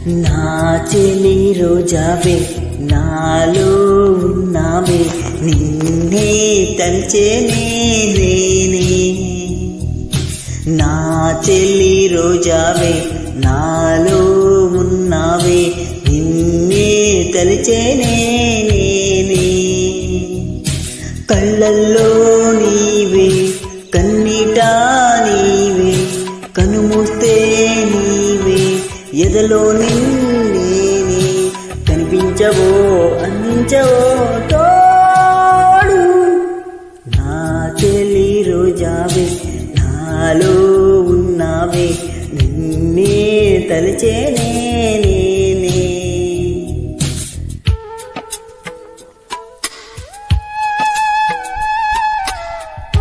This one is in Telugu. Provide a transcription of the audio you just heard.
నా చెలి రోజావే నాలో ఉన్నావే నిన్నే తలచేనే నేనే నా చెలి రోజావే నాలో ఉన్నావే నిన్నే తలచేనే నేనే కళ్ళల్లో నీవే కన్నీటా నీవే కనుమూస్తే నీవే ఎదలో నిన్నేనే కనిపించవో అందించవో తోడు నా చెలి రోజావే నాలో ఉన్నావే నిన్నే తలచేనే